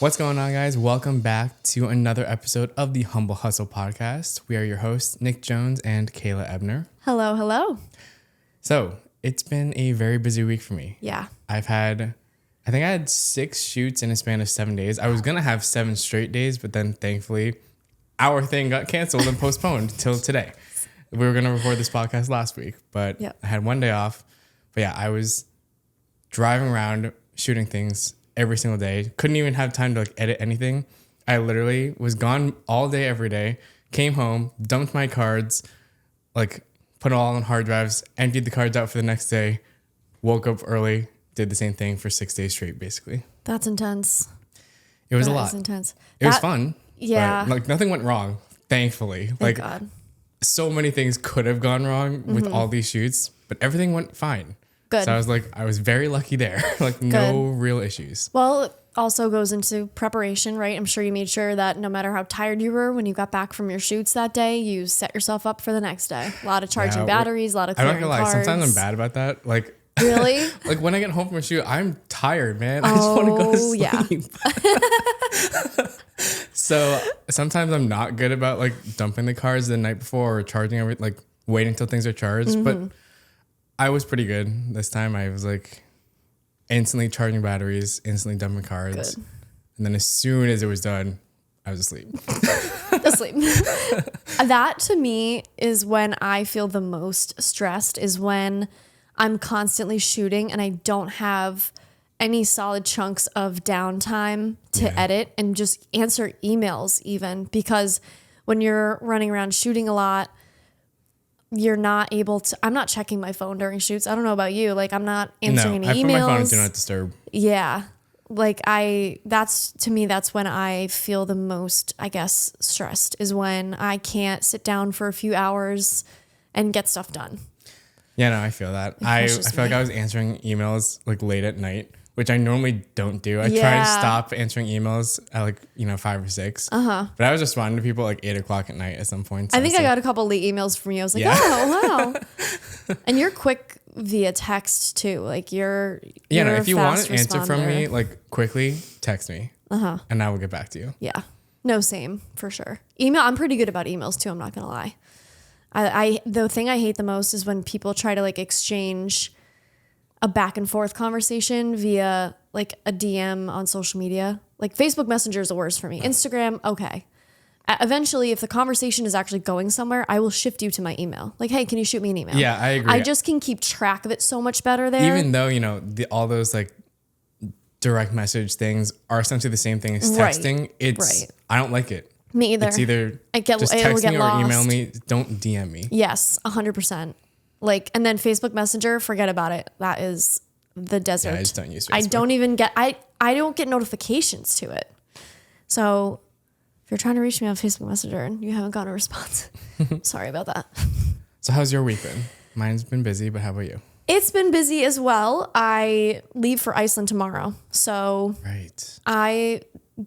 What's going on, guys? Welcome back to another episode of the Humble Hustle podcast. We are your hosts, Nick Jones and Kayla Ebner. Hello, hello. So it's been a very busy week for me. Yeah. I think I had 6 shoots in a span of 7 days. I was going to have 7 straight days, but then thankfully our thing got canceled and postponed till today. We were going to record this podcast last week, but I had 1 day off. But yeah, I was driving around shooting things every single day. Couldn't even have time to edit anything. I literally was gone all day, every day. Came home, dumped my cards, put it all on hard drives, emptied the cards out for the next day, woke up early, did the same thing for 6 days straight, basically. That's intense. It was a lot. That is intense. It was fun. Yeah. But, nothing went wrong, thankfully. Thank God. So many things could have gone wrong with all these shoots, but everything went fine. Good. So I was very lucky there. No real issues. Well, it also goes into preparation, right? I'm sure you made sure that no matter how tired you were when you got back from your shoots that day, you set yourself up for the next day. A lot of charging batteries, a lot of clearing cards. I'm not gonna lie, sometimes I'm bad about that. Really? When I get home from a shoot, I'm tired, man. I just want to go to sleep. Yeah. So sometimes I'm not good about dumping the cards the night before or charging everything, waiting until things are charged. But I was pretty good this time. I was instantly charging batteries, instantly dumping cards. Good. And then as soon as it was done, I was asleep. That to me is when I feel the most stressed, is when I'm constantly shooting and I don't have any solid chunks of downtime to edit and just answer emails even, because when you're running around shooting a lot, you're not able to. I'm not checking my phone during shoots. I don't know about you. I'm not answering any emails. I put my phone on Do Not Disturb. Yeah. That's when I feel the most, I guess, stressed, is when I can't sit down for a few hours and get stuff done. Yeah, no, I feel that. I feel like I was answering emails late at night, which I normally don't do. I try and stop answering emails at 5 or 6. But I was responding to people at 8 o'clock at night at some point. So I think I got a couple late emails from you. I was like, oh, wow. And you're quick via text too. You're if you want an responder. answer from me, quickly text me. And I will get back to you. Yeah. No, same for sure. Email, I'm pretty good about emails too. I'm not going to lie. The thing I hate the most is when people try to exchange a back and forth conversation via a DM on social media. Facebook Messenger is the worst for me. Instagram, okay. Eventually, if the conversation is actually going somewhere, I will shift you to my email. Hey, can you shoot me an email? Yeah, I agree. I just can keep track of it so much better there. Even though, all those direct message things are essentially the same thing as texting. I don't like it. Me either. It's either just text me or email me. Don't DM me. Yes, 100%. And then Facebook Messenger, forget about it. That is the desert. Yeah, I just don't use Facebook. I don't get notifications to it. So if you're trying to reach me on Facebook Messenger and you haven't gotten a response, sorry about that. So how's your week been? Mine's been busy, but how about you? It's been busy as well. I leave for Iceland tomorrow. So I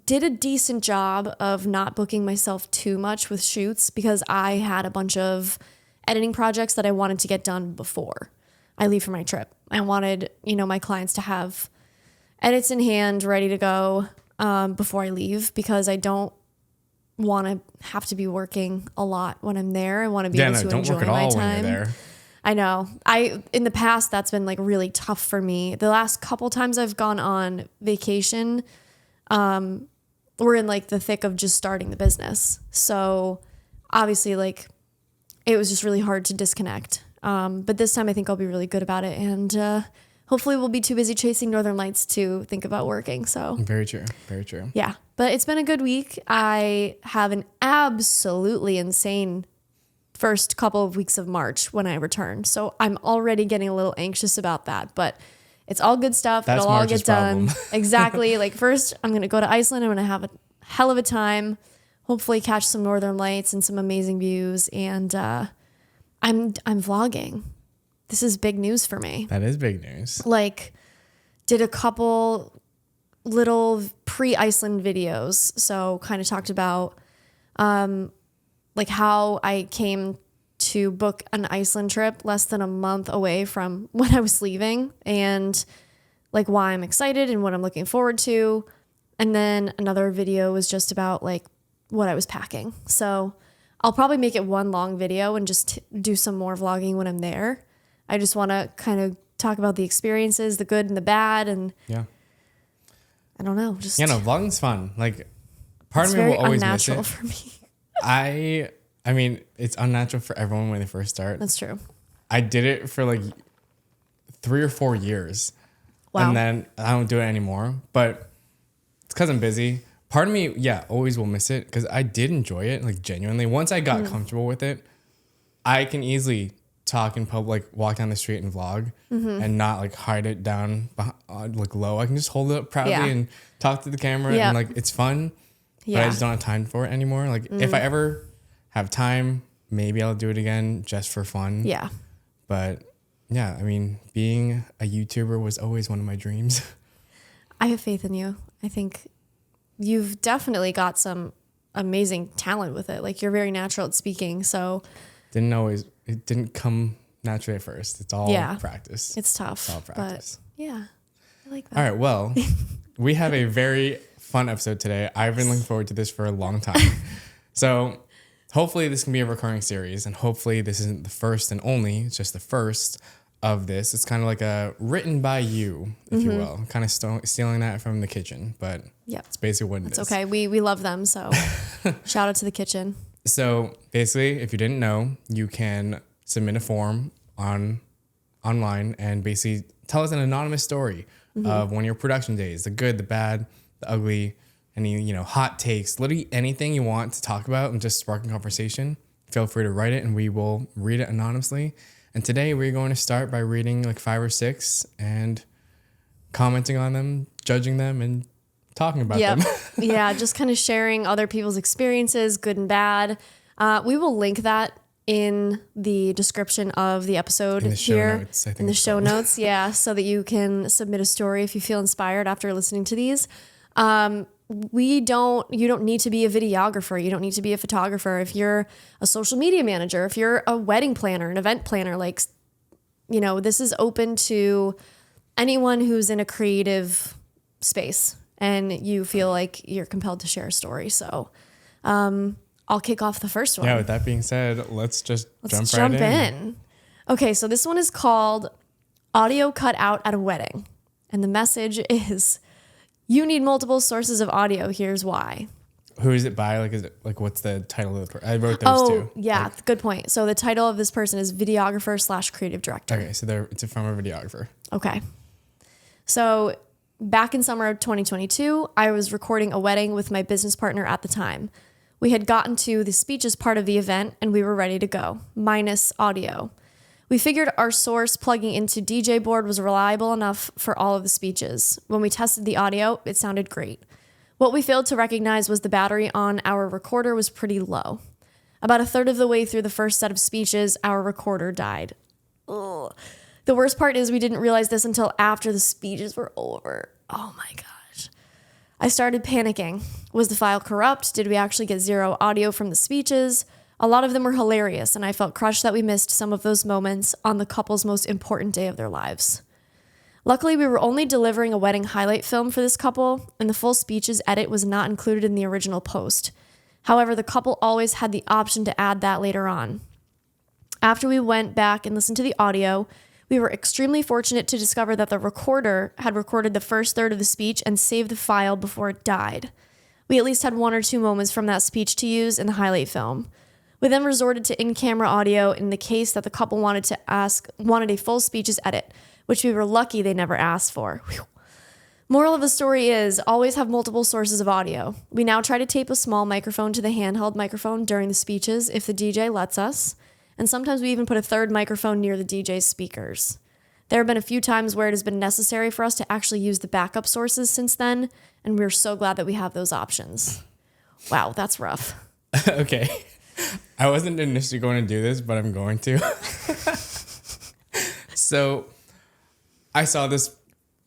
did a decent job of not booking myself too much with shoots, because I had a bunch of editing projects that I wanted to get done before I leave for my trip. I wanted, my clients to have edits in hand, ready to go before I leave, because I don't want to have to be working a lot when I'm there. I want to be able to enjoy my time. When you're there. I know. In the past, that's been really tough for me. The last couple times I've gone on vacation, we're in the thick of just starting the business. So obviously it was just really hard to disconnect. But this time I think I'll be really good about it. And hopefully we'll be too busy chasing Northern Lights to think about working. So very true. Very true. Yeah. But it's been a good week. I have an absolutely insane first couple of weeks of March when I return. So I'm already getting a little anxious about that. But it's all good stuff. It'll all get done. Exactly. First, I'm going to go to Iceland. I'm going to have a hell of a time. Hopefully catch some Northern Lights and some amazing views. And I'm vlogging. This is big news for me. That is big news. Did a couple little pre-Iceland videos. So kind of talked about how I came to book an Iceland trip less than a month away from when I was leaving, and why I'm excited and what I'm looking forward to. And then another video was just about like what I was packing. So I'll probably make it one long video and just do some more vlogging when I'm there. I just want to kind of talk about the experiences, the good and the bad, and I don't know. Just vlogging's fun. Like, part of me will always miss it. It's very unnatural for me. I mean, it's unnatural for everyone when they first start. That's true. I did it for like 3 or 4 years. Wow. And then I don't do it anymore. But it's because I'm busy. Part of me, always will miss it because I did enjoy it, like genuinely. Once I got comfortable with it, I can easily talk in public, like walk down the street and vlog and not like hide it down like low. I can just hold it up proudly and talk to the camera and like it's fun. But I just don't have time for it anymore. Like if I ever have time, maybe I'll do it again just for fun. Yeah. But I mean, being a YouTuber was always one of my dreams. I have faith in you. I think you've definitely got some amazing talent with it. Like, you're very natural at speaking. So it didn't come naturally at first. It's all practice. It's tough. It's all practice. But I like that. All right. Well, we have a very fun episode today. I've been looking forward to this for a long time. So hopefully this can be a recurring series, and hopefully this isn't the first and only. It's just the first of this. It's kind of like a written by you, if you will. Kind of stealing that from the kitchen, but it's basically what it is. It's okay. We love them, so shout out to the kitchen. So basically, if you didn't know, you can submit a form online and basically tell us an anonymous story of one of your production days, the good, the bad, the ugly, any, hot takes, literally anything you want to talk about and just spark a conversation. Feel free to write it and we will read it anonymously. And today we're going to start by reading like 5 or 6 and commenting on them, judging them, and talking about them. Just kind of sharing other people's experiences, good and bad. We will link that in the description of the episode in the show notes, I think. In the show notes, so that you can submit a story if you feel inspired after listening to these. You don't need to be a videographer. You don't need to be a photographer. If you're a social media manager, if you're a wedding planner, an event planner, this is open to anyone who's in a creative space and you feel like you're compelled to share a story. So, I'll kick off the first one. Yeah. With that being said, let's jump right in. Okay. So this one is called Audio Cut Out at a Wedding. And the message is, you need multiple sources of audio. Here's why. Who is it by? Like, is it like, what's the title of the person? I wrote those two. Yeah. Good point. So the title of this person is videographer / creative director. Okay. So it's from a videographer. Okay. So back in summer of 2022, I was recording a wedding with my business partner at the time. We had gotten to the speeches part of the event and we were ready to go, minus audio. We figured our source plugging into DJ board was reliable enough for all of the speeches. When we tested the audio, it sounded great. What we failed to recognize was the battery on our recorder was pretty low. About a third of the way through the first set of speeches, our recorder died. Ugh. The worst part is we didn't realize this until after the speeches were over. Oh my gosh. I started panicking. Was the file corrupt? Did we actually get zero audio from the speeches? A lot of them were hilarious, and I felt crushed that we missed some of those moments on the couple's most important day of their lives. Luckily, we were only delivering a wedding highlight film for this couple, and the full speeches edit was not included in the original post. However, the couple always had the option to add that later on. After we went back and listened to the audio, we were extremely fortunate to discover that the recorder had recorded the first third of the speech and saved the file before it died. We at least had 1 or 2 moments from that speech to use in the highlight film. We then resorted to in-camera audio in the case that the couple wanted a full speeches edit, which we were lucky they never asked for. Whew. Moral of the story is, always have multiple sources of audio. We now try to tape a small microphone to the handheld microphone during the speeches if the DJ lets us, and sometimes we even put a third microphone near the DJ's speakers. There have been a few times where it has been necessary for us to actually use the backup sources since then, and we're so glad that we have those options. Wow, that's rough. Okay. I wasn't initially going to do this, but I'm going to. So I saw this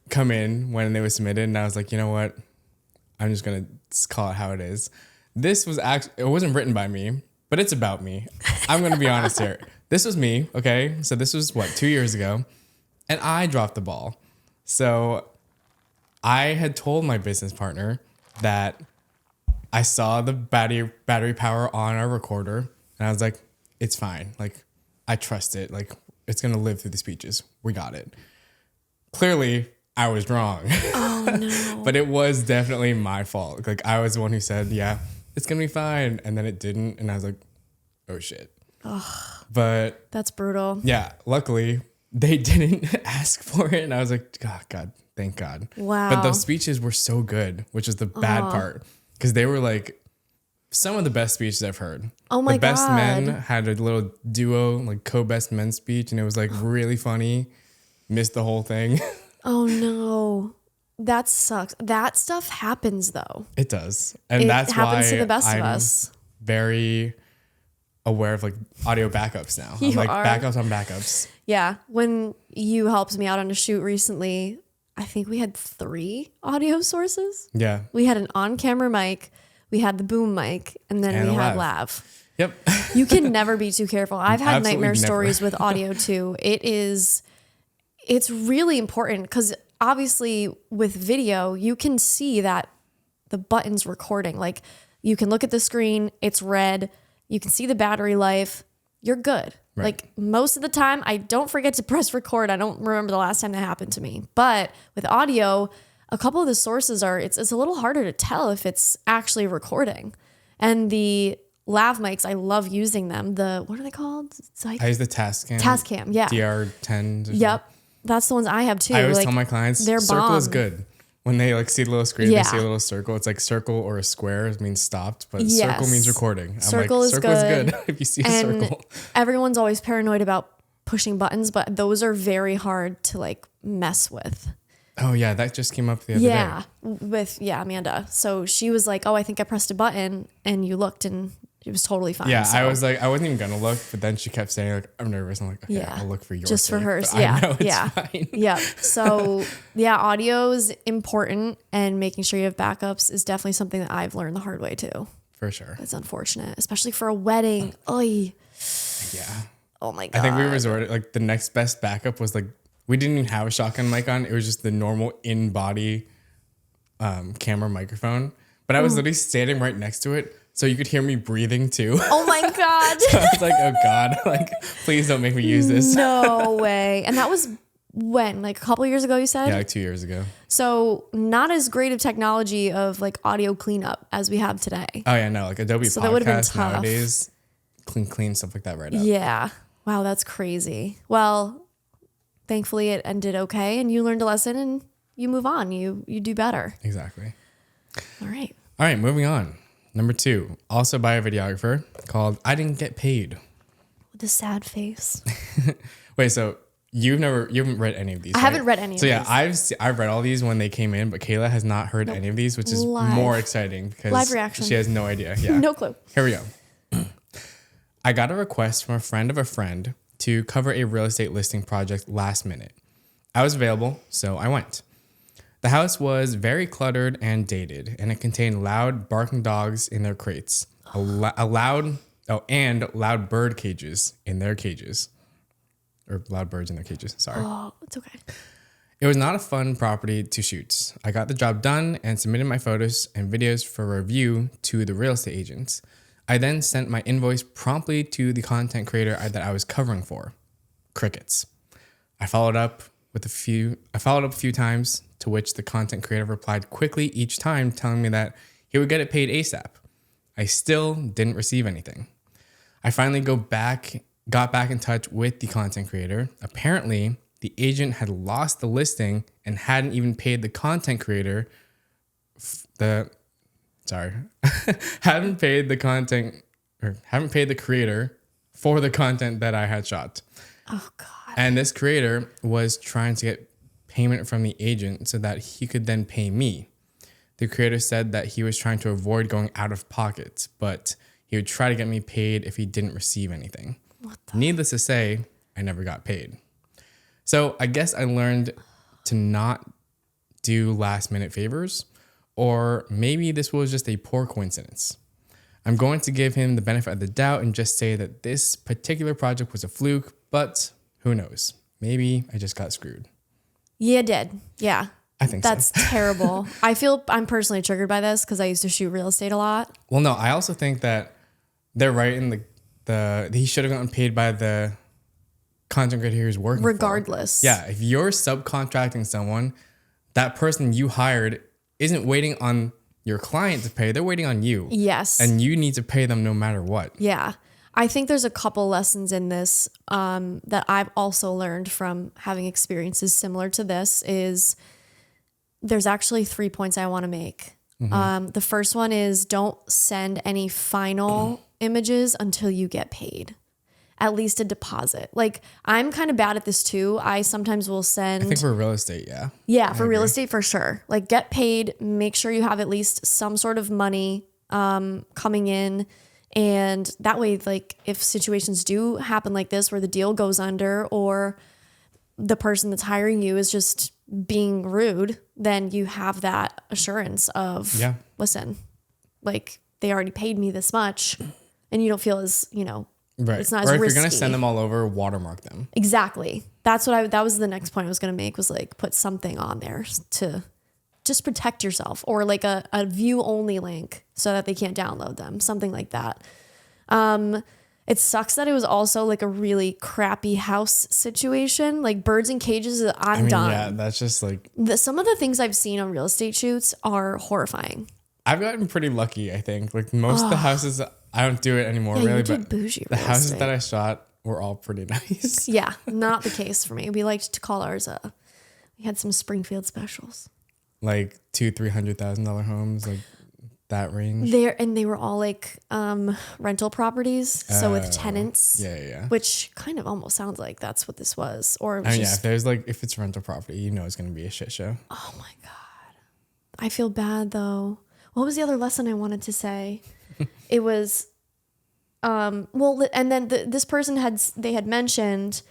come in when they were submitted, and I was like, you know what? I'm just going to call it how it is. This was actually, it wasn't written by me, but it's about me. I'm going to be honest here. This was me, okay? So this was, 2 years ago, and I dropped the ball. So I had told my business partner, that I saw the battery power on our recorder, and I was like, it's fine. Like, I trust it. Like, it's going to live through the speeches. We got it. Clearly, I was wrong. Oh, no. But it was definitely my fault. Like, I was the one who said, yeah, it's going to be fine. And then it didn't. And I was like, oh, shit. Ugh, but that's brutal. Yeah, luckily, they didn't ask for it. And I was like, oh, God, thank God. Wow. But those speeches were so good, which is the bad part. Because they were like some of the best speeches I've heard. Oh my God. The Best Men had a little duo, like co-best men speech. And it was like really funny. Missed the whole thing. Oh no. That sucks. That stuff happens though. It does. And that's why happens to the best I'm of us. very aware of like audio backups now. I'm like backups on backups. Yeah. When you helped me out on a shoot recently, I think we had 3 audio sources. Yeah. We had an on-camera mic, we had the boom mic, and then we had lav. Yep. You can never be too careful. I've had Absolutely nightmare never. stories with audio too. It's really important because obviously with video, you can see that the button's recording. Like you can look at the screen, it's red, you can see the battery life, you're good. Right. Like most of the time, I don't forget to press record. I don't remember the last time that happened to me. But with audio, a couple of the sources it's a little harder to tell if it's actually recording. And the lav mics, I love using them. What are they called? I use the Tascam. Tascam, yeah. DR10. Yep. That's the ones I have too. I always tell my clients, they're circle is bomb. good. When they like see the little screen, Yeah. they see a little circle. It's like circle or a square means stopped, but Yes. circle means recording. I'm Circle like, is circle is good. good if you see a And circle. everyone's always paranoid about pushing buttons, but those are very hard to like mess with. Oh yeah, that just came up the other day. With Amanda. So she was like, "Oh, I think I pressed a button," and you looked, and it was totally fine. Yeah, so. I was like, I wasn't even gonna look, but then she kept saying like, I'm nervous. I'm like, okay, Yeah. I'll look for yours. Just for hers. I Yeah. know it's Yeah. fine. Yep. So audio is important, and making sure you have backups is definitely something that I've learned the hard way too. For sure. It's unfortunate, especially for a wedding. Oy. Yeah. Oh my God. I think we resorted like the next best backup was like we didn't even have a shotgun mic on. It was just the normal in-body camera microphone. But I was literally standing right next to it, so you could hear me breathing too. Oh my God. So I was like, oh God, like please don't make me use this. No way. And that was when? Like a couple years ago, you said? Yeah, like 2 years ago. So not as great of technology of like audio cleanup as we have today. Oh yeah, no, like Adobe So that would've been Podcast tough. nowadays, clean stuff like that right up. Yeah. Wow, that's crazy. Well, thankfully it ended okay and you learned a lesson and you move on. You do better. Exactly. All right. All right, moving on. Number 2, also by a videographer called I Didn't Get Paid. With a sad face. Wait, so you haven't read any of these? I haven't read any of So yeah, these. I've read all these when they came in, but Kayla has not heard any of these, which is Live. more exciting because Live reaction. she has no idea. Yeah. No clue. Here we go. I got a request from a friend of a friend to cover a real estate listing project last minute. I was available, so I went. The house was very cluttered and dated, and it contained loud barking dogs in their crates, and loud bird cages in their cages. Or loud birds in their cages, sorry. Oh, it's okay. It was not a fun property to shoot. I got the job done and submitted my photos and videos for review to the real estate agents. I then sent my invoice promptly to the content creator that I was covering for. Crickets. I followed up a few times, to which the content creator replied quickly each time, telling me that he would get it paid ASAP. I still didn't receive anything. I finally got back in touch with the content creator. Apparently, the agent had lost the listing and hadn't even paid the content creator haven't paid the creator for the content that I had shot. Oh God. And this creator was trying to get payment from the agent so that he could then pay me. The creator said that he was trying to avoid going out of pocket, but he would try to get me paid if he didn't receive anything. Needless to say, I never got paid. So I guess I learned to not do last minute favors, or maybe this was just a poor coincidence. I'm going to give him the benefit of the doubt and just say that this particular project was a fluke, but who knows? Maybe I just got screwed. You did. Yeah. I think that's terrible. I feel I'm personally triggered by this because I used to shoot real estate a lot. Well, no, I also think that they're right in the he should have gotten paid by the content creator who's working regardless. For. Yeah, if you're subcontracting someone, that person you hired isn't waiting on your client to pay. They're waiting on you. Yes. And you need to pay them no matter what. Yeah. I think there's a couple lessons in this that I've also learned from having experiences similar to this is there's actually 3 points I want to make. The first one is don't send any final images until you get paid. At least a deposit. Like I'm kind of bad at this too. I sometimes will send. I think for real estate, yeah. Yeah, for real estate for sure. Like get paid, make sure you have at least some sort of money coming in. And that way, like if situations do happen like this where the deal goes under or the person that's hiring you is just being rude, then you have that assurance of, listen, like they already paid me this much and you don't feel as, right. It's not as or if risky. You're going to send them all over, watermark them. Exactly. That was the next point I was going to make was like put something on there to just protect yourself or like a view only link so that they can't download them. Something like that. It sucks that it was also like a really crappy house situation, like birds in cages. I'm done. Yeah, that's just like some of the things I've seen on real estate shoots are horrifying. I've gotten pretty lucky, I think. Like most of the houses, I don't do it anymore, Yeah, really. you did But bougie the real houses estate. that I shot were all pretty nice. Yeah, not the case for me. We liked to call ours we had some Springfield specials. Like $200,000-$300,000 homes, like that range. They were all like rental properties, so with tenants. Yeah. Which kind of almost sounds like that's what this was. Or it was I mean, just, if it's rental property, you know it's gonna be a shit show. oh my God. I feel bad though. What was the other lesson I wanted to say? It was well, and then this person had mentioned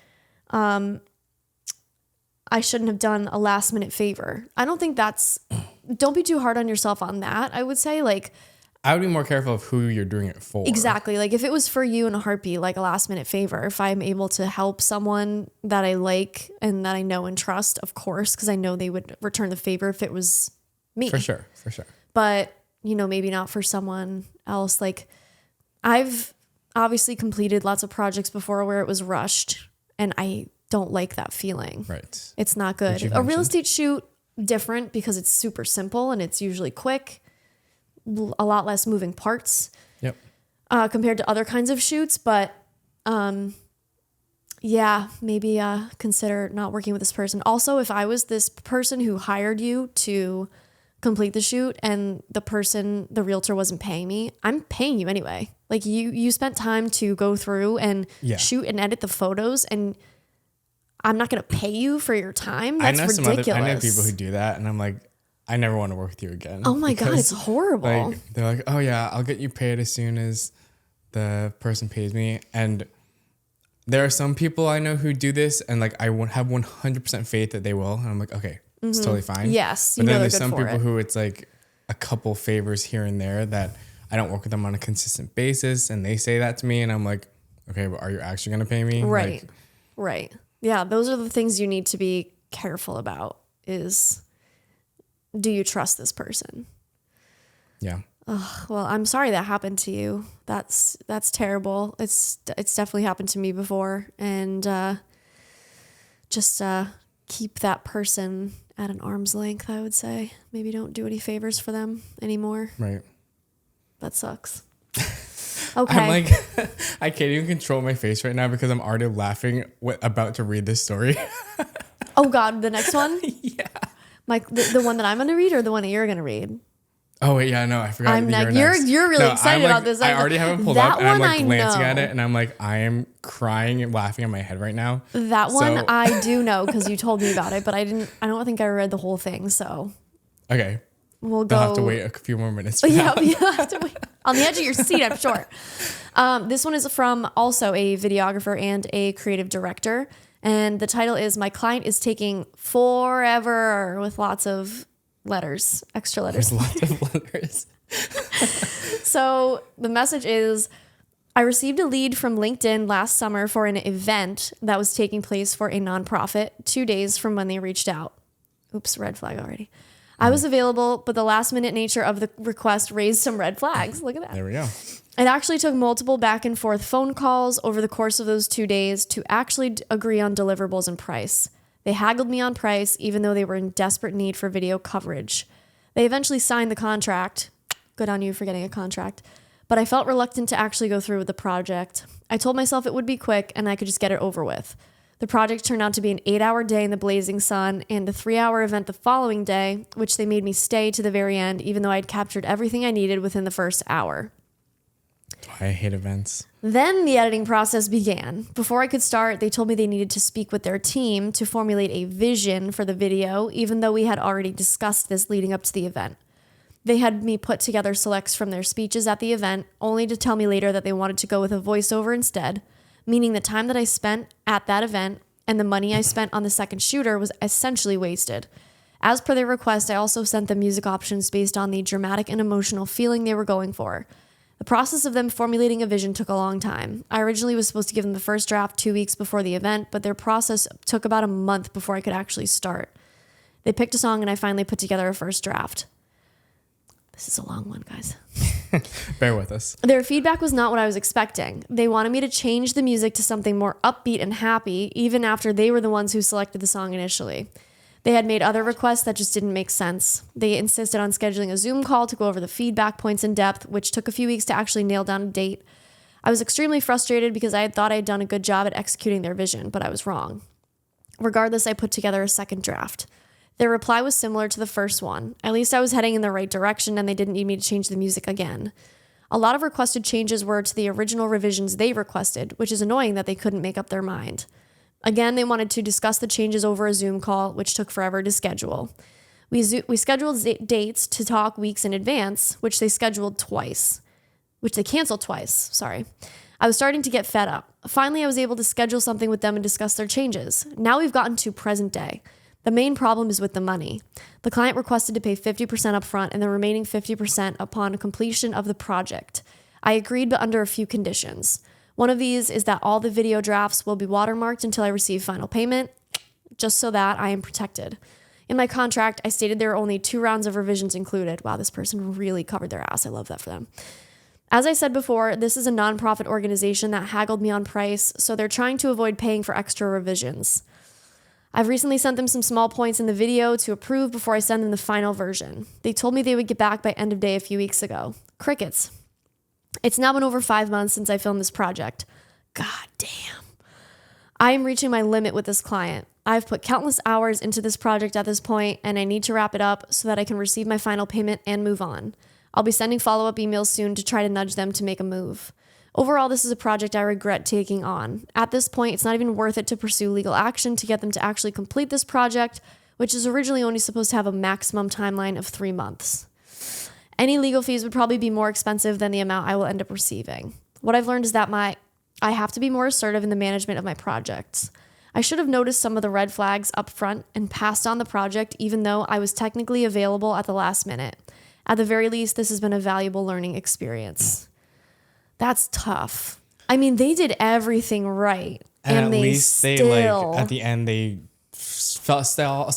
I shouldn't have done a last minute favor. I don't think don't be too hard on yourself on that. I would say like, I would be more careful of who you're doing it for. exactly. Like if it was for you in a heartbeat, like a last minute favor, if I'm able to help someone that I like and that I know and trust, of course, because I know they would return the favor if it was me. For sure. But, maybe not for someone else. Like I've obviously completed lots of projects before where it was rushed and I don't like that feeling. Right. It's not good. A real estate shoot, different because it's super simple and it's usually quick, a lot less moving parts. Yep. Compared to other kinds of shoots. But maybe consider not working with this person. Also, if I was this person who hired you to complete the shoot and the realtor wasn't paying me, I'm paying you anyway. Like you spent time to go through and shoot and edit the photos and I'm not going to pay you for your time. That's ridiculous. I know people who do that and I'm like, I never want to work with you again. Oh my God, it's horrible. Like, they're like, oh yeah, I'll get you paid as soon as the person pays me. And there are some people I know who do this and like, I have 100% faith that they will. And I'm like, okay, it's totally fine. Yes. But then there's some people who it's like a couple favors here and there that I don't work with them on a consistent basis. And they say that to me and I'm like, okay, but are you actually going to pay me? Right. Like, right. Yeah. Those are the things you need to be careful about is, do you trust this person? Yeah. Well, I'm sorry that happened to you. That's terrible. It's definitely happened to me before. And just keep that person at an arm's length, I would say. Maybe don't do any favors for them anymore. Right. That sucks. Okay. I'm like, I can't even control my face right now because I'm already laughing about to read this story. Oh God, the next one? Yeah. Like the one that I'm going to read or the one that you're going to read? Oh wait, yeah, no, I forgot. You're really excited about this. I already have it pulled up, and I'm like glancing at it, and I'm like, I am crying and laughing in my head right now. That one I do know because you told me about it, but I don't think I read the whole thing. So okay, we'll They'll have to wait a few more minutes. Yeah, you have to wait on the edge of your seat, I'm sure. This one is from also a videographer and a creative director, and the title is "My Client is Taking Forever" with lots of letters, extra letters. There's lots of letters. So the message is, I received a lead from LinkedIn last summer for an event that was taking place for a nonprofit 2 days from when they reached out. Oops, red flag already. I was available, but the last minute nature of the request raised some red flags. Look at that. There we go. It actually took multiple back and forth phone calls over the course of those 2 days to actually agree on deliverables and price. They haggled me on price, even though they were in desperate need for video coverage. They eventually signed the contract. Good on you for getting a contract. But I felt reluctant to actually go through with the project. I told myself it would be quick and I could just get it over with. The project turned out to be an 8-hour day in the blazing sun and a 3-hour event the following day, which they made me stay to the very end, even though I'd captured everything I needed within the first hour. I hate events. Then the editing process began. Before I could start, they told me they needed to speak with their team to formulate a vision for the video, even though we had already discussed this leading up to the event. They had me put together selects from their speeches at the event, only to tell me later that they wanted to go with a voiceover instead, meaning the time that I spent at that event and the money I spent on the second shooter was essentially wasted. As per their request, I also sent them music options based on the dramatic and emotional feeling they were going for. The process of them formulating a vision took a long time. I originally was supposed to give them the first draft 2 weeks before the event, but their process took about a month before I could actually start. They picked a song and I finally put together a first draft. This is a long one, guys. Bear with us. Their feedback was not what I was expecting. They wanted me to change the music to something more upbeat and happy, even after they were the ones who selected the song initially. They had made other requests that just didn't make sense. They insisted on scheduling a Zoom call to go over the feedback points in depth, which took a few weeks to actually nail down a date. I was extremely frustrated because I had thought I had done a good job at executing their vision, but I was wrong. Regardless, I put together a second draft. Their reply was similar to the first one. At least I was heading in the right direction and they didn't need me to change the music again. A lot of requested changes were to the original revisions they requested, which is annoying that they couldn't make up their mind. Again, they wanted to discuss the changes over a Zoom call, which took forever to schedule. We scheduled dates to talk weeks in advance, which they canceled twice. I was starting to get fed up. Finally, I was able to schedule something with them and discuss their changes. Now we've gotten to present day. The main problem is with the money. The client requested to pay 50% upfront and the remaining 50% upon completion of the project. I agreed, but under a few conditions. One of these is that all the video drafts will be watermarked until I receive final payment, just so that I am protected. In my contract, I stated there are only 2 rounds of revisions included. Wow, this person really covered their ass. I love that for them. As I said before, this is a nonprofit organization that haggled me on price, so they're trying to avoid paying for extra revisions. I've recently sent them some small points in the video to approve before I send them the final version. They told me they would get back by end of day a few weeks ago. Crickets. It's now been over 5 months since I filmed this project. God damn. I am reaching my limit with this client. I've put countless hours into this project at this point, and I need to wrap it up so that I can receive my final payment and move on. I'll be sending follow-up emails soon to try to nudge them to make a move. Overall, this is a project I regret taking on. At this point, it's not even worth it to pursue legal action to get them to actually complete this project, which is originally only supposed to have a maximum timeline of 3 months. Any legal fees would probably be more expensive than the amount I will end up receiving. What I've learned is that I have to be more assertive in the management of my projects. I should have noticed some of the red flags up front and passed on the project even though I was technically available at the last minute. At the very least, this has been a valuable learning experience. That's tough. I mean, they did everything right. And at least they at the end, they saw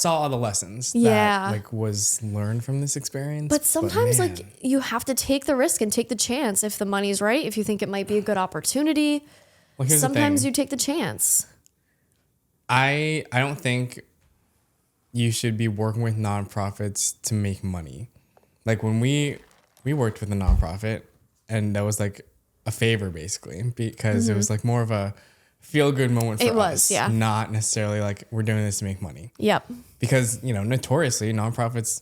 all the lessons that was learned from this experience. But sometimes you have to take the risk and take the chance. If the money's right, if you think it might be a good opportunity, sometimes you take the chance. I don't think you should be working with nonprofits to make money. Like when we worked with a nonprofit, and that was like a favor basically, because it was like more of a feel good moment for us. Yeah. Not necessarily like we're doing this to make money. Yep. Because, notoriously nonprofits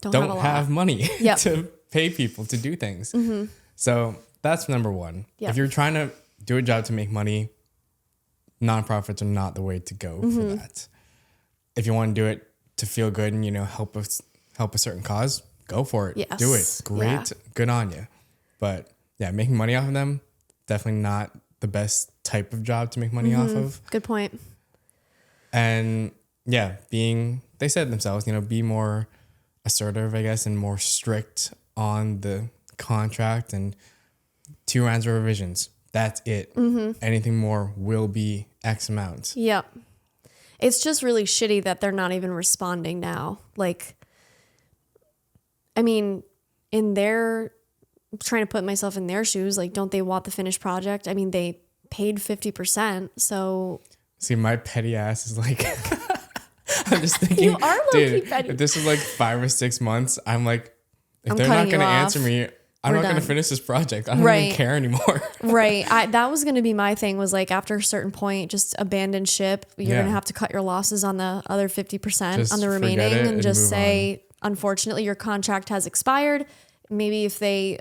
don't have money to pay people to do things. Mm-hmm. So that's number one. Yep. If you're trying to do a job to make money, nonprofits are not the way to go for that. If you want to do it to feel good and, help a certain cause, go for it. Yes. Do it. Great. Yeah. Good on you. But yeah, making money off of them, definitely not the best type of job to make money off of. Good point. And yeah, they said themselves, be more assertive, I guess, and more strict on the contract and 2 rounds of revisions. That's it. Mm-hmm. Anything more will be X amount. Yep. It's just really shitty that they're not even responding now. Like, I mean, trying to put myself in their shoes, like, don't they want the finished project? I mean, they paid 50%, so. See, my petty ass is like, I'm just thinking, You are low-key petty. If this was like 5 or 6 months, I'm like, if I'm they're not cutting going to you off. answer me, I'm We're not going to done. finish this project. I don't Right. even care anymore. Right. That was going to be my thing, was like, after a certain point, just abandon ship. You're Yeah. going to have to cut your losses on the other 50% Just on the forget remaining, it and and just move say, unfortunately, your contract has expired. Maybe if they,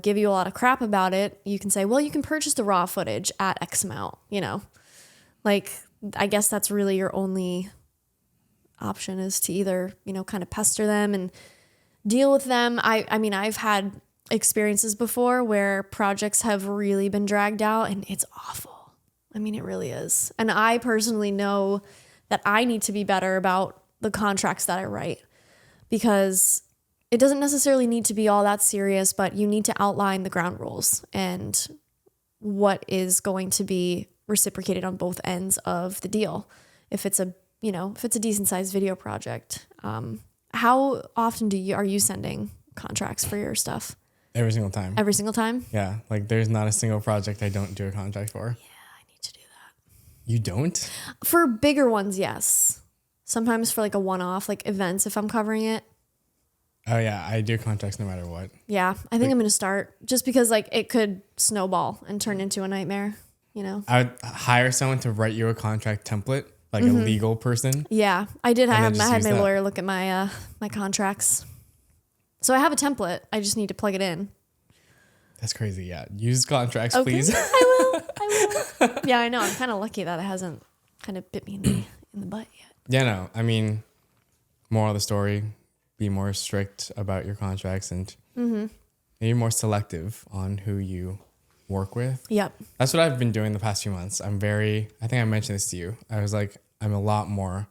give you a lot of crap about it, you can say, well, you can purchase the raw footage at X amount, Like, I guess that's really your only option, is to either, kind of pester them and deal with them. I mean, I've had experiences before where projects have really been dragged out, and it's awful. I mean, it really is. And I personally know that I need to be better about the contracts that I write, because it doesn't necessarily need to be all that serious, but you need to outline the ground rules and what is going to be reciprocated on both ends of the deal. If it's a decent sized video project. How often are you sending contracts for your stuff? Every single time. Every single time? Yeah. Like, there's not a single project I don't do a contract for. Yeah, I need to do that. You don't? For bigger ones, yes. Sometimes for like a one-off, like events, if I'm covering it. Oh, yeah. I do contracts no matter what. Yeah, I think I'm going to start, just because like it could snowball and turn into a nightmare, I would hire someone to write you a contract template, like a legal person. Yeah, I did. I then had just my use that. lawyer look at my my contracts. So I have a template. I just need to plug it in. That's crazy. Yeah. Use contracts, Okay, please. I will. Yeah, I know. I'm kind of lucky that it hasn't kind of bit me in the butt yet. Yeah, no. I mean, moral of the story, be more strict about your contracts and maybe more selective on who you work with. Yep. That's what I've been doing the past few months. I think I mentioned this to you. I was like, I'm a lot more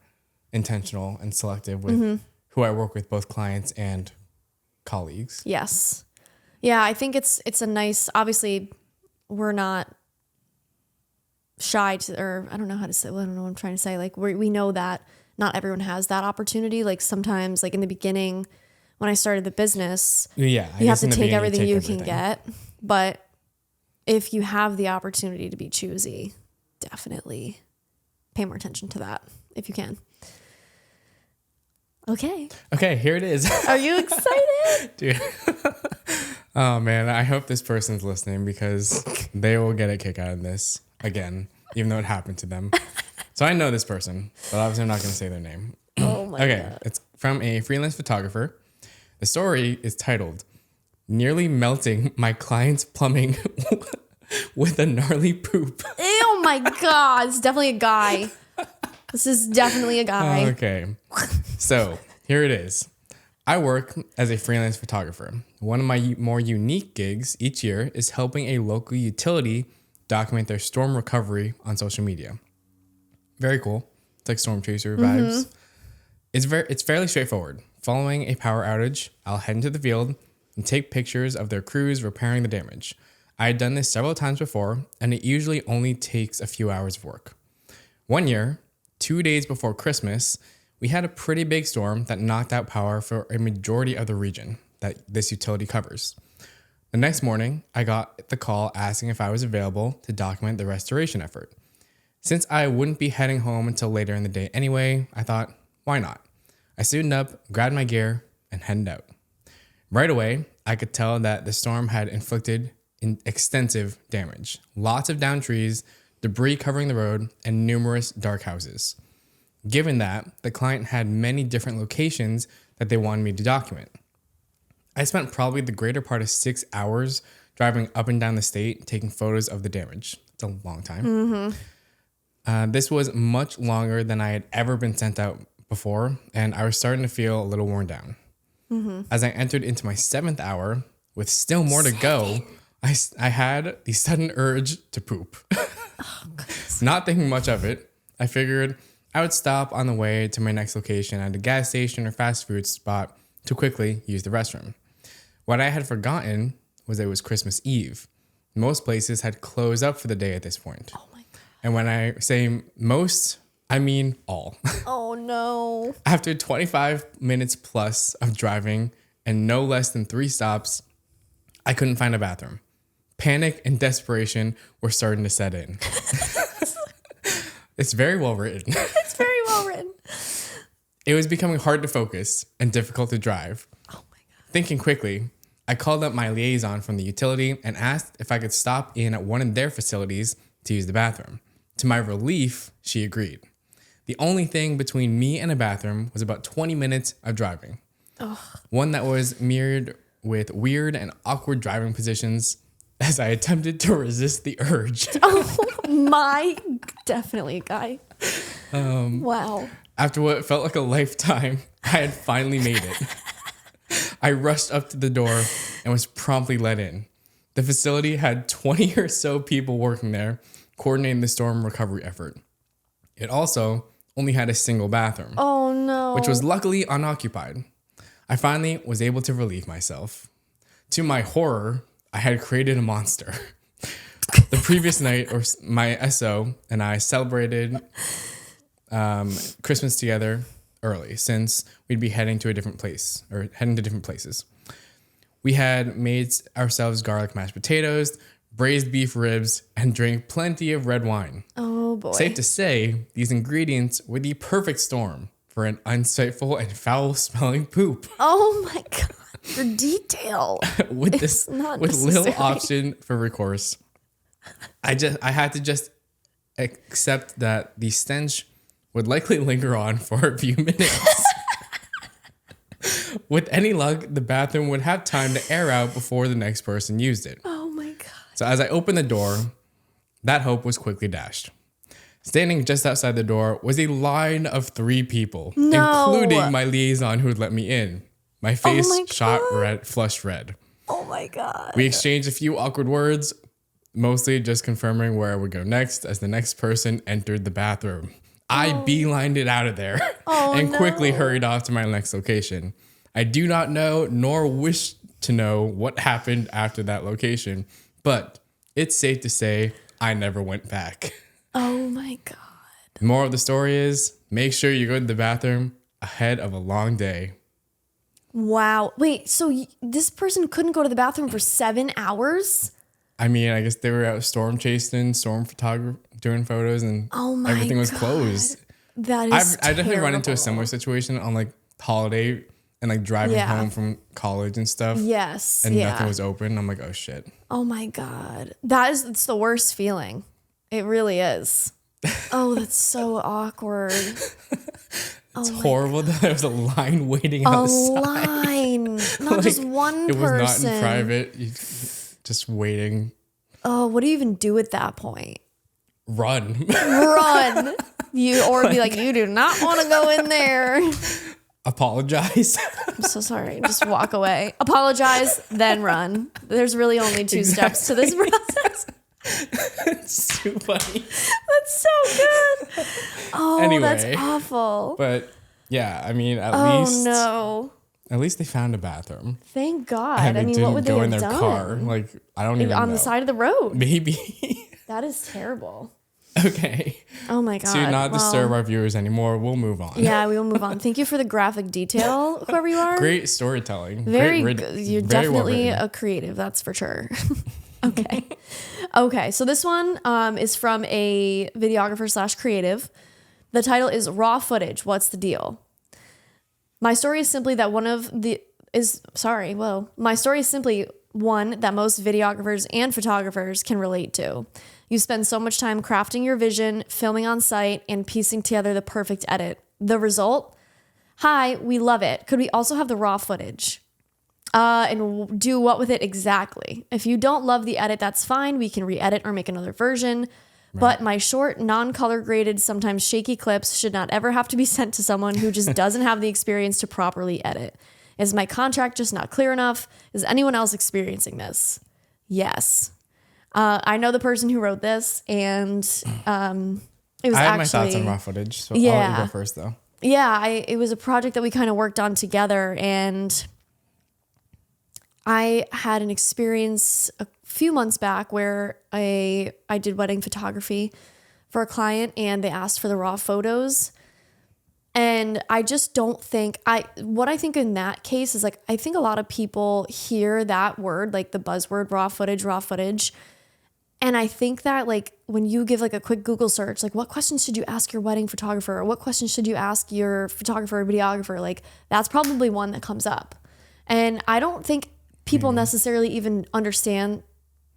intentional and selective with who I work with, both clients and colleagues. Yes. Yeah, I think it's a nice, obviously we're not shy to, or I don't know how to say, I don't know what I'm trying to say. Like we know that not everyone has that opportunity. Like sometimes, like in the beginning when I started the business, Yeah. you have to take everything you can get. But if you have the opportunity to be choosy, definitely pay more attention to that if you can. Okay, here it is. Are you excited? Dude. Oh, man. I hope this person's listening, because they will get a kick out of this again, even though it happened to them. So I know this person, but obviously I'm not going to say their name. Oh my God. It's from a freelance photographer. The story is titled, "Nearly Melting My Client's Plumbing with a Gnarly Poop." Oh my God. It's definitely a guy. This is definitely a guy. Okay. So here it is. I work as a freelance photographer. One of my more unique gigs each year is helping a local utility document their storm recovery on social media. Very cool. It's like Storm Chaser vibes. It's fairly straightforward. Following a power outage, I'll head into the field and take pictures of their crews repairing the damage. I had done this several times before, and it usually only takes a few hours of work. One year, 2 days before Christmas, we had a pretty big storm that knocked out power for a majority of the region that this utility covers. The next morning, I got the call asking if I was available to document the restoration effort. Since I wouldn't be heading home until later in the day anyway, I thought, why not? I suited up, grabbed my gear, and headed out. Right away, I could tell that the storm had inflicted extensive damage. Lots of downed trees, debris covering the road, and numerous dark houses. Given that, the client had many different locations that they wanted me to document. I spent probably the greater part of 6 hours driving up and down the state taking photos of the damage. It's a long time. This was much longer than I had ever been sent out before, and I was starting to feel a little worn down. As I entered into my 7th hour, with still more to go, I had the sudden urge to poop. Not thinking much of it, I figured I would stop on the way to my next location at a gas station or fast food spot to quickly use the restroom. What I had forgotten was that it was Christmas Eve. Most places had closed up for the day at this point. Oh my God. And when I say most, I mean all. Oh no. After 25 minutes plus of driving and no less than 3 stops, I couldn't find a bathroom. Panic and desperation were starting to set in. It's very well written. It's very well written. It was becoming hard to focus and difficult to drive. Oh my God. Thinking quickly, I called up my liaison from the utility and asked if I could stop in at one of their facilities to use the bathroom. To my relief, she agreed. The only thing between me and a bathroom was about 20 minutes of driving. Ugh. One that was mirrored with weird and awkward driving positions as I attempted to resist the urge. Oh my, definitely, guy. Wow. After what felt like a lifetime, I had finally made it. I rushed up to the door and was promptly let in. The facility had 20 or so people working there, coordinating the storm recovery effort. It also only had a single bathroom. Oh no. Which was luckily unoccupied. I finally was able to relieve myself. To my horror, I had created a monster. The previous night, my SO and I celebrated Christmas together early since we'd be heading to different places. We had made ourselves garlic mashed potatoes, braised beef ribs, and drank plenty of red wine. Oh boy. Safe to say, these ingredients were the perfect storm for an unsightful and foul-smelling poop. Oh my God. For detail. with little option for recourse. I had to just accept that the stench would likely linger on for a few minutes. With any luck, the bathroom would have time to air out before the next person used it. Oh my God. So as I opened the door, that hope was quickly dashed. Standing just outside the door was a line of 3 people, including my liaison who had let me in. My face flushed red. Oh my God. We exchanged a few awkward words, mostly just confirming where I would go next as the next person entered the bathroom. I beelined it out of there and quickly hurried off to my next location. I do not know nor wish to know what happened after that location, but it's safe to say I never went back. Oh my God. The moral of the story is make sure you go to the bathroom ahead of a long day. Wow. Wait, so this person couldn't go to the bathroom for 7 hours? I mean, I guess they were out storm chasing, storm photography, doing photos, and everything was closed. That is I definitely run into a similar situation on like holiday and like driving home from college and stuff. Yes. And nothing was open. I'm like, oh shit. Oh my God. It's the worst feeling. It really is. Oh, that's so awkward. It's horrible that there was a line waiting outside. A line. Not like, just one person. It was not in private. Just waiting. Oh, what do you even do at that point? Run. Run. Or be like, you do not want to go in there. Apologize. I'm so sorry. Just walk away. Apologize, then run. There's really only 2 steps to this process. It's too funny. That's so good. Oh, anyway, that's awful. But yeah, I mean, at least they found a bathroom. Thank God. I mean, what would they have done? Go in their car. Like, I don't even know. On the side of the road. Maybe. That is terrible. Okay. Oh my God. To not disturb our viewers anymore, we'll move on. Yeah, we will move on. Thank you for the graphic detail, whoever you are. Great storytelling. Very good. You're definitely a creative, that's for sure. Okay. Okay, so this one is from a videographer / creative. The title is Raw Footage, What's the Deal? My story is simply one that most videographers and photographers can relate to. You spend so much time crafting your vision, filming on site, and piecing together the perfect edit. The result? Hi, we love it. Could we also have the raw footage? And do what with it exactly? If you don't love the edit, that's fine. We can re-edit or make another version. Right. But my short, non-color graded, sometimes shaky clips should not ever have to be sent to someone who just doesn't have the experience to properly edit. Is my contract just not clear enough? Is anyone else experiencing this? Yes. I know the person who wrote this, and it was I have my thoughts on raw footage, so I'll let you go first, though. Yeah, it was a project that we kind of worked on together, and I had an experience a few months back where I did wedding photography for a client and they asked for the raw photos. And I just don't think what I think in that case is like, I think a lot of people hear that word, like the buzzword raw footage. And I think that like when you give like a quick Google search, like what questions should you ask your wedding photographer, or what questions should you ask your photographer or videographer? Like that's probably one that comes up. And I don't think people necessarily even understand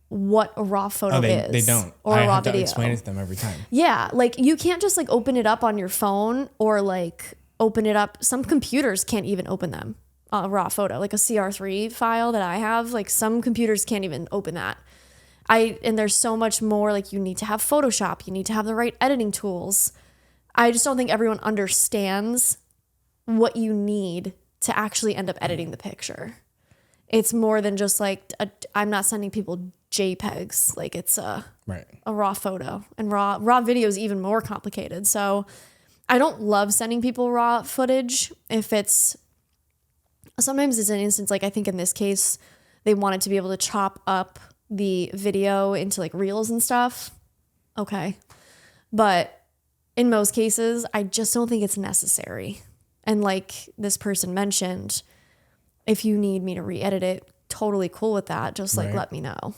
what a raw photo is. They don't. Or a raw have video. to explain it to them every time. Yeah, like you can't just like open it up on your phone or like open it up. Some computers can't even open them, a raw photo, like a CR3 file that I have. Like some computers can't even open that. And there's so much more, like you need to have Photoshop, you need to have the right editing tools. I just don't think everyone understands what you need to actually end up editing the picture. It's more than just like, I'm not sending people JPEGs, like it's a raw photo, and raw video is even more complicated. So I don't love sending people raw footage sometimes it's an instance, like I think in this case, they wanted to be able to chop up the video into like reels and stuff. Okay. But in most cases, I just don't think it's necessary. And like this person mentioned, if you need me to re-edit it, totally cool with that. Just like let me know.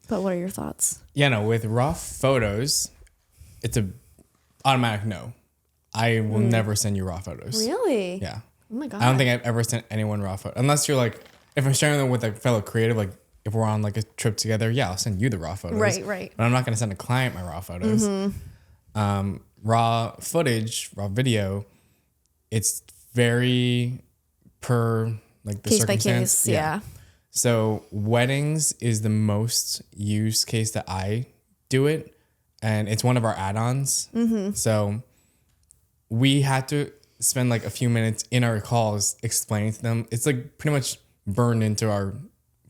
But what are your thoughts? Yeah, no, with raw photos, it's a automatic no. I will never send you raw photos. Really? Yeah. Oh my God. I don't think I've ever sent anyone raw photos. Unless you're like, if I'm sharing them with a fellow creative, like if we're on like a trip together, yeah, I'll send you the raw photos. Right. But I'm not going to send a client my raw photos. Raw footage, raw video, it's very per like the case by circumstance. case, yeah. So weddings is the most used case that I do it, and it's one of our add-ons. So we had to spend like a few minutes in our calls explaining to them. It's like pretty much burned into our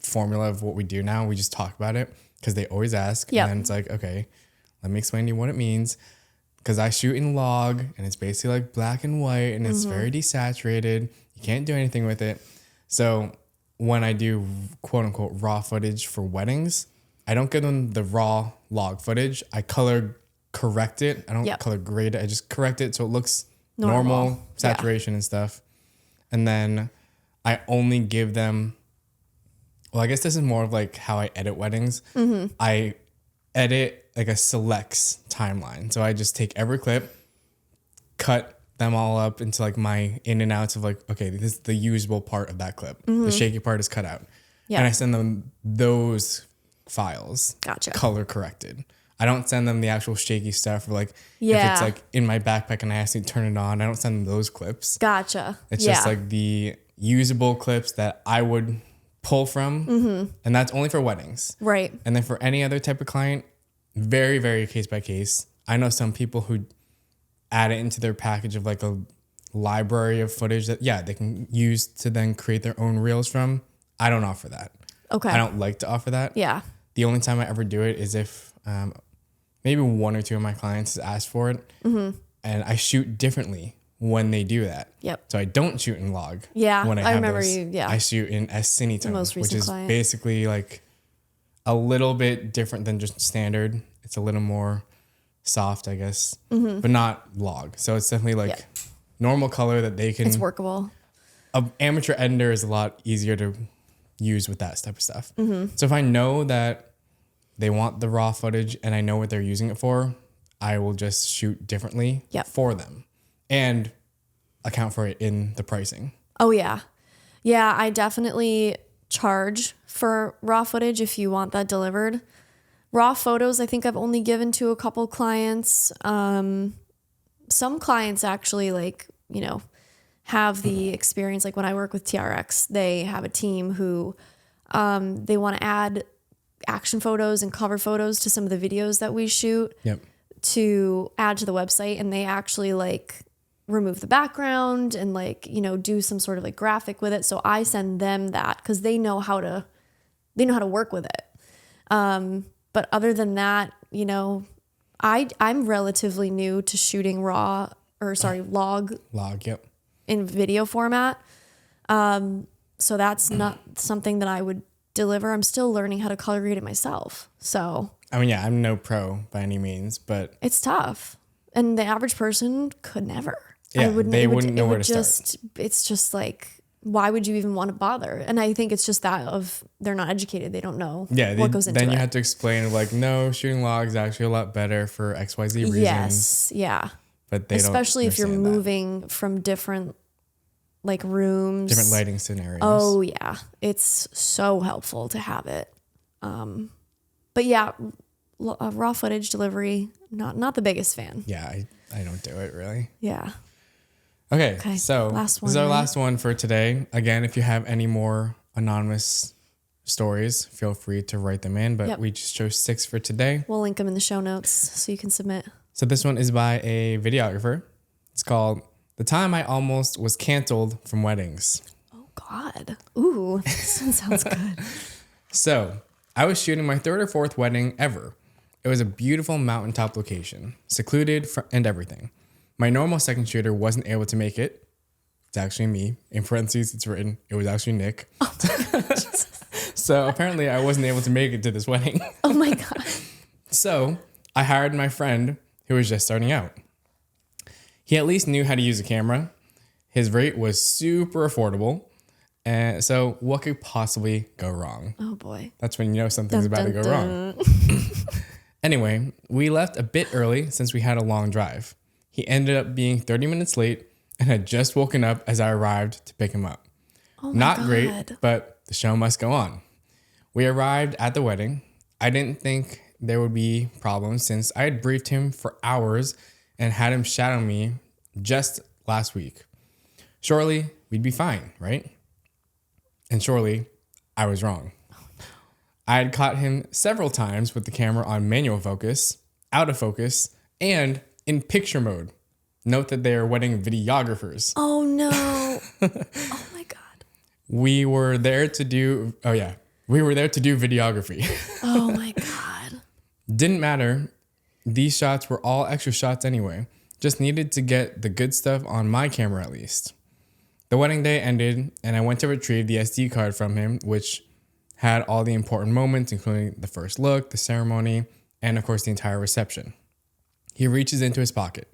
formula of what we do now. We just talk about it because they always ask. Yep. And then it's like, okay, let me explain to you what it means. Because I shoot in log and it's basically like black and white and it's very desaturated. You can't do anything with it. So when I do quote unquote raw footage for weddings, I don't give them the raw log footage. I color correct it. I don't color grade it. I just correct it so it looks normal saturation and stuff. And then I only give them, well, I guess this is more of like how I edit weddings. I edit like a selects timeline. So I just take every clip, cut them all up into like my in and outs of like, okay, this is the usable part of that clip. The shaky part is cut out. And I send them those files. Gotcha. Color corrected. I don't send them the actual shaky stuff or like if it's like in my backpack and I ask you to turn it on, I don't send them those clips. Gotcha. It's just like the usable clips that I would pull from. And that's only for weddings. Right. And then for any other type of client, very, very case by case. I know some people who add it into their package of like a library of footage that, they can use to then create their own reels from. I don't offer that. Okay. I don't like to offer that. Yeah. The only time I ever do it is if maybe one or two of my clients has asked for it. And I shoot differently when they do that. Yep. So I don't shoot in log. Yeah. When I remember those. you. Yeah. I shoot in S-Cinetone, most recent which is client. basically like a little bit different than just standard. It's a little more soft, I guess, but not log. So it's definitely like normal color that they can. It's workable. An amateur editor is a lot easier to use with that type of stuff. So if I know that they want the raw footage and I know what they're using it for, I will just shoot differently for them and account for it in the pricing. Oh, yeah. Yeah, I definitely charge for raw footage if you want that delivered. Raw photos, I think I've only given to a couple clients. Some clients actually have the experience. Like when I work with TRX, they have a team who they want to add action photos and cover photos to some of the videos that we shoot to add to the website. And they actually remove the background and do some sort of graphic with it. So I send them that because they know how to work with it. But other than that, I'm relatively new to shooting log in video format. So that's not something that I would deliver. I'm still learning how to color grade it myself. So I mean, yeah, I'm no pro by any means, but it's tough. And the average person could never. Yeah, they wouldn't know where to start. It's just like, why would you even want to bother? And I think it's just that of they're not educated. They don't know what goes into it. Then you have to explain like, no, shooting log is actually a lot better for XYZ reasons. Yes, yeah. But they especially don't if you're moving from different like rooms, different lighting scenarios. Oh yeah, it's so helpful to have it. But yeah, raw footage delivery, not the biggest fan. Yeah, I don't do it really. Yeah. Okay, so this is our last one for today. Again, if you have any more anonymous stories, feel free to write them in. But we just chose 6 for today. We'll link them in the show notes so you can submit. So this one is by a videographer. It's called "The Time I Almost Was Canceled from Weddings." Oh God. Ooh, this one sounds good. So I was shooting my 3rd or 4th wedding ever. It was a beautiful mountaintop location, secluded and everything. My normal second shooter wasn't able to make it. It's actually me. In parentheses, it's written, it was actually Nick. Oh so apparently I wasn't able to make it to this wedding. Oh my God. So I hired my friend who was just starting out. He at least knew how to use a camera. His rate was super affordable. And so what could possibly go wrong? Oh boy. That's when you know something's about to go wrong. Anyway, we left a bit early since we had a long drive. He ended up being 30 minutes late and had just woken up as I arrived to pick him up. Oh my Not God. great, but the show must go on. We arrived at the wedding. I didn't think there would be problems since I had briefed him for hours and had him shadow me just last week. Surely we'd be fine, right? And surely I was wrong. I had caught him several times with the camera on manual focus, out of focus, and in picture mode. Note that they are wedding videographers. Oh no. Oh my God. We were there to do videography. Oh my God. Didn't matter. These shots were all extra shots anyway. Just needed to get the good stuff on my camera at least. The wedding day ended and I went to retrieve the SD card from him, which had all the important moments, including the first look, the ceremony, and of course the entire reception. He reaches into his pocket.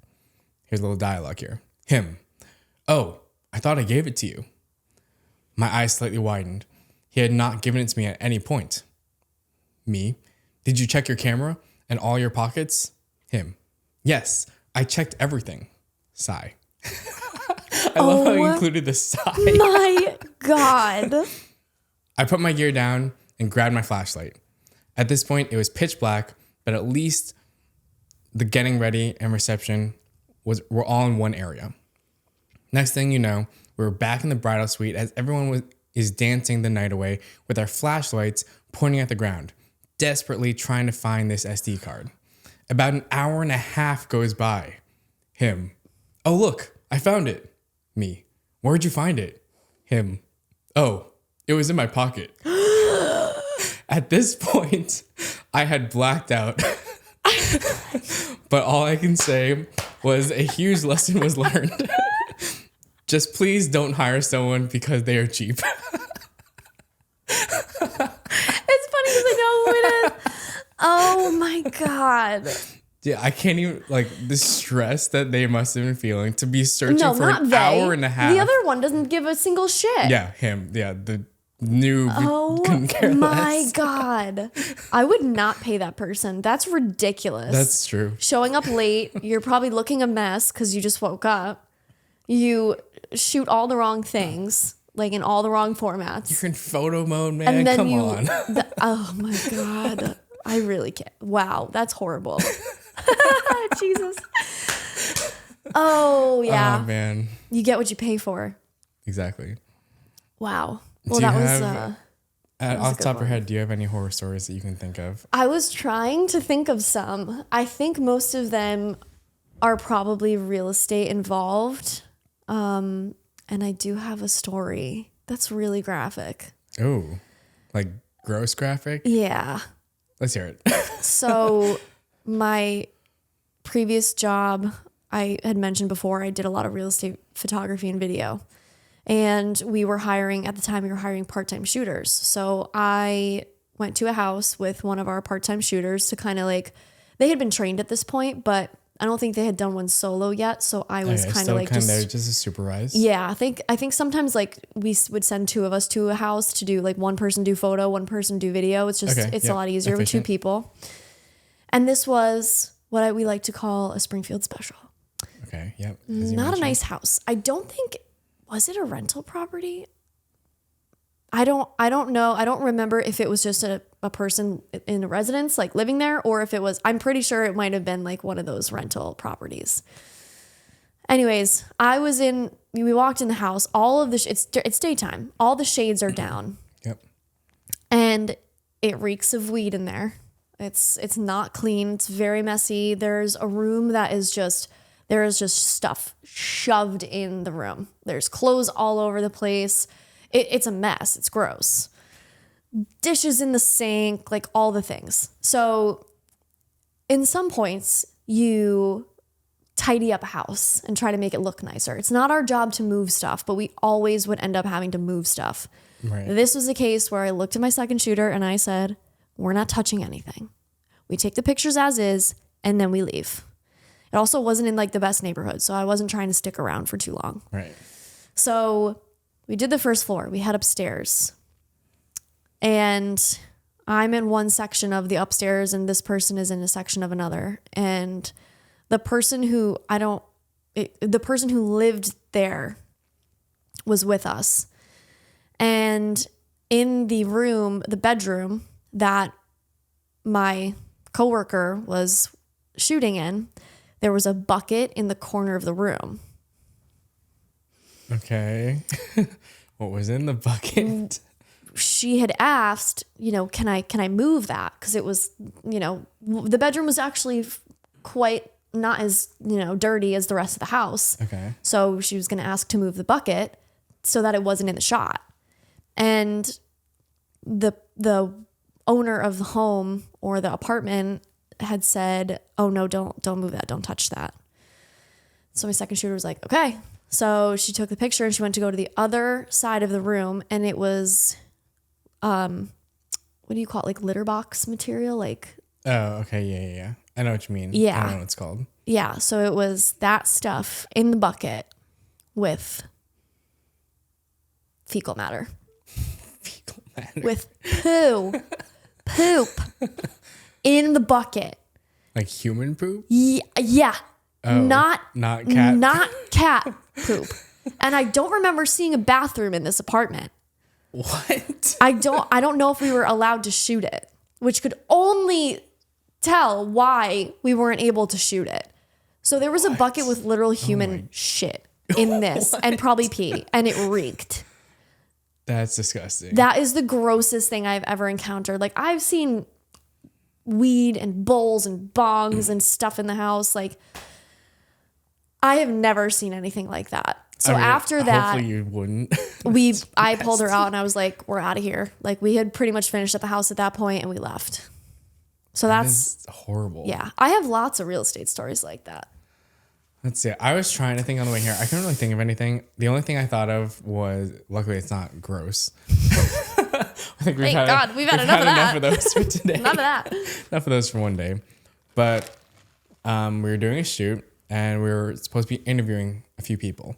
Here's a little dialogue here. Him. Oh, I thought I gave it to you. My eyes slightly widened. He had not given it to me at any point. Me. Did you check your camera and all your pockets? Him. Yes, I checked everything. Sigh. I love how he included the sigh. My God. I put my gear down and grabbed my flashlight. At this point, it was pitch black, but at least the getting ready and reception were all in one area. Next thing you know, we were back in the bridal suite as everyone is dancing the night away with our flashlights pointing at the ground, desperately trying to find this SD card. About an hour and a half goes by. Him. Oh, look, I found it. Me. Where'd you find it? Him. Oh, it was in my pocket. At this point, I had blacked out. But all I can say was a huge lesson was learned. Just please don't hire someone because they are cheap. It's funny because I know who it is. Oh my God. Yeah, I can't even, like, the stress that they must have been feeling to be searching for an hour and a half. The other one doesn't give a single shit. Yeah, him. Yeah, the noob. Oh couldn't care my less. God. I would not pay that person. That's ridiculous. That's true. Showing up late, you're probably looking a mess because you just woke up. You shoot all the wrong things, like in all the wrong formats. You're in photo mode, man. And then Come on. Oh my God. I really can't. Wow, that's horrible. Jesus. Oh, yeah. Oh, man. You get what you pay for. Exactly. Wow. Well, that was off the top of your head, do you have any horror stories that you can think of? I was trying to think of some. I think most of them are probably real estate involved. And I do have a story that's really graphic. Oh, like gross graphic? Yeah. Let's hear it. So my previous job, I had mentioned before, I did a lot of real estate photography and video. And we were hiring, at the time, we were hiring part-time shooters. So I went to a house with one of our part-time shooters to kind of like, they had been trained at this point, but I don't think they had done one solo yet. So I was kind of like just to supervise. Yeah, I think sometimes like we would send two of us to a house to do like one person do photo, one person do video. It's just it's a lot easier with two people. And this was what we like to call a Springfield special. Okay. Yep. Not a nice house. I don't think, was it a rental property? I don't know. I don't remember if it was just a person in a residence, like living there, or if it was, I'm pretty sure it might have been like one of those rental properties. Anyways, we walked in the house, all of the, it's daytime. All the shades are down. Yep. And it reeks of weed in there. It's not clean. It's very messy. There's a room that is just, there is just stuff shoved in the room. There's clothes all over the place. It's a mess. It's gross. Dishes in the sink, like all the things. So in some points, you tidy up a house and try to make it look nicer. It's not our job to move stuff, but we always would end up having to move stuff. Right. This was a case where I looked at my second shooter and I said, we're not touching anything. We take the pictures as is and then we leave. It also wasn't in like the best neighborhood, so I wasn't trying to stick around for too long. Right. So we did the first floor. We head upstairs. And I'm in one section of the upstairs and this person is in a section of another. And the person who lived there was with us. And in the room, the bedroom that my coworker was shooting in, there was a bucket in the corner of the room. Okay. What was in the bucket? She had asked, can I move that? Because it was, the bedroom was actually quite not as, dirty as the rest of the house. Okay. So she was going to ask to move the bucket so that it wasn't in the shot. And the owner of the home or the apartment had said, oh no, don't move that. Don't touch that. So my second shooter was like, okay. So she took the picture and she went to go to the other side of the room and it was, what do you call it? Like litter box material? Like, oh, okay. Yeah. I know what you mean. Yeah. I don't know what it's called. Yeah. So it was that stuff in the bucket with fecal matter. Fecal matter. With poop in the bucket. Like human poop? Yeah. Oh, not cat. Not cat poop. And I don't remember seeing a bathroom in this apartment. What? I don't know if we were allowed to shoot it, which could only tell why we weren't able to shoot it. So there was a bucket with literal human shit in this and probably pee, and it reeked. That's disgusting. That is the grossest thing I've ever encountered. Like I've seen weed and bowls and bongs and stuff in the house. Like I have never seen anything like that. So after that, hopefully you wouldn't. I pulled her out and I was like, we're out of here. Like we had pretty much finished at the house at that point and we left. So that's horrible. Yeah. I have lots of real estate stories like that. Let's see. I was trying to think on the way here. I couldn't really think of anything. The only thing I thought of was, luckily it's not gross. I think we've had enough of those for today. Enough of that. Enough of those for one day. But we were doing a shoot and we were supposed to be interviewing a few people.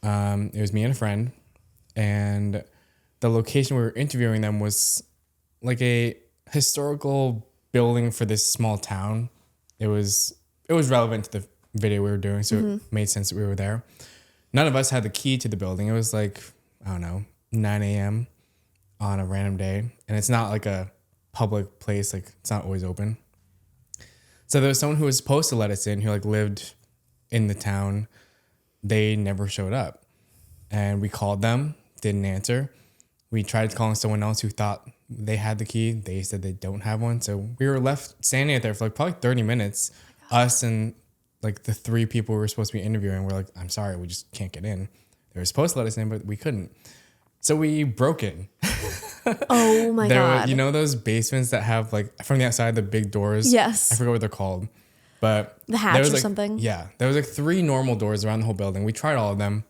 It was me and a friend, and the location we were interviewing them was like a historical building for this small town. It was relevant to the video we were doing, so it made sense that we were there. None of us had the key to the building. It was like, I don't know, 9 a.m. on a random day, and it's not like a public place, like it's not always open. So there was someone who was supposed to let us in who like lived in the town. They never showed up, and we called them, didn't answer. We tried calling someone else who thought they had the key. They said they don't have one. So we were left standing out there for like probably 30 minutes. Us and like the three people we were supposed to be interviewing were like, I'm sorry, we just can't get in. They were supposed to let us in, but we couldn't. So we broke in. Oh my God. You know those basements that have like from the outside, the big doors? Yes. I forget what they're called. But the hatch or like, something? Yeah. There was like 3 normal doors around the whole building. We tried all of them.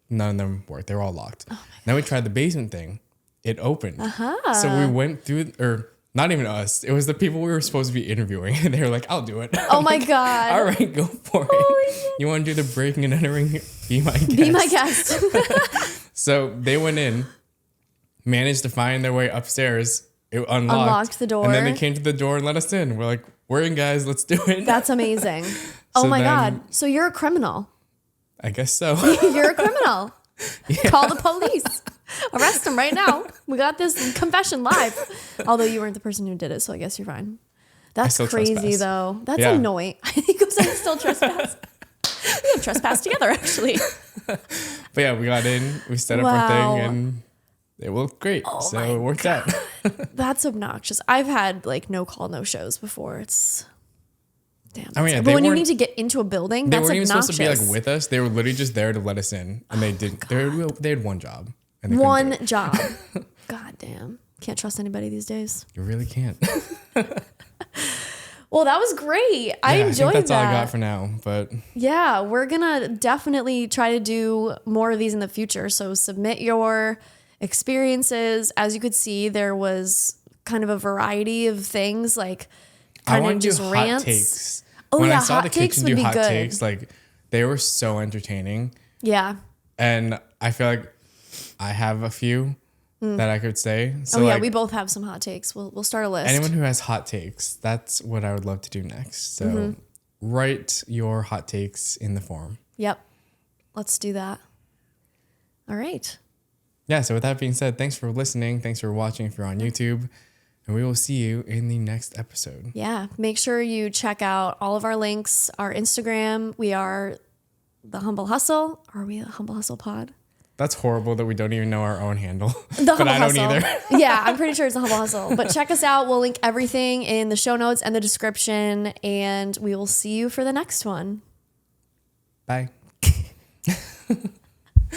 None of them worked. They were all locked. Oh then we tried the basement thing. it opened. So we went through, or not even us. It was the people we were supposed to be interviewing. And they were like, I'll do it. Oh my God. All right, go for it. You want to do the breaking and entering? Be my guest. Be my guest. So they went in, managed to find their way upstairs. It unlocked the door. And then they came to the door and let us in. We're like, we're in, guys. Let's do it. That's amazing. Oh my God. So you're a criminal. I guess so. You're a criminal. Yeah. Call the police. Arrest him right now. We got this confession live. Although you weren't the person who did it, so I guess you're fine. That's crazy, trespass. Though. That's annoying. I think it was still trespass. We have trespassed together, actually. But yeah, we got in. We set up our thing, and it looked great. So it worked out. That's obnoxious. I've had like no call, no shows before. It's damn. I mean, but when you need to get into a building, they that's weren't even obnoxious. supposed to be like with us. They were literally just there to let us in, and they didn't. They had one job. And one job. God damn. Can't trust anybody these days. You really can't. Well, that was great. I enjoyed that. I think that's all I got for now. But yeah, we're gonna definitely try to do more of these in the future. So submit your experiences. As you could see, there was kind of a variety of things, like kind of just rants. Hot takes. Oh when yeah, I saw hot the takes kitchen would do be hot good. takes, like they were so entertaining. Yeah. And I feel like I have a few that I could say. So yeah, we both have some hot takes. We'll start a list. Anyone who has hot takes, that's what I would love to do next. So write your hot takes in the forum. Yep. Let's do that. All right. Yeah, so with that being said, thanks for listening. Thanks for watching if you're on YouTube. And we will see you in the next episode. Yeah. Make sure you check out all of our links, our Instagram. We are The Humble Hustle. Are we a Humble Hustle Pod? That's horrible that we don't even know our own handle. The but Humble I don't Hustle. either. Yeah, I'm pretty sure it's The Humble Hustle. But check us out. We'll link everything in the show notes and the description. And we will see you for the next one. Bye.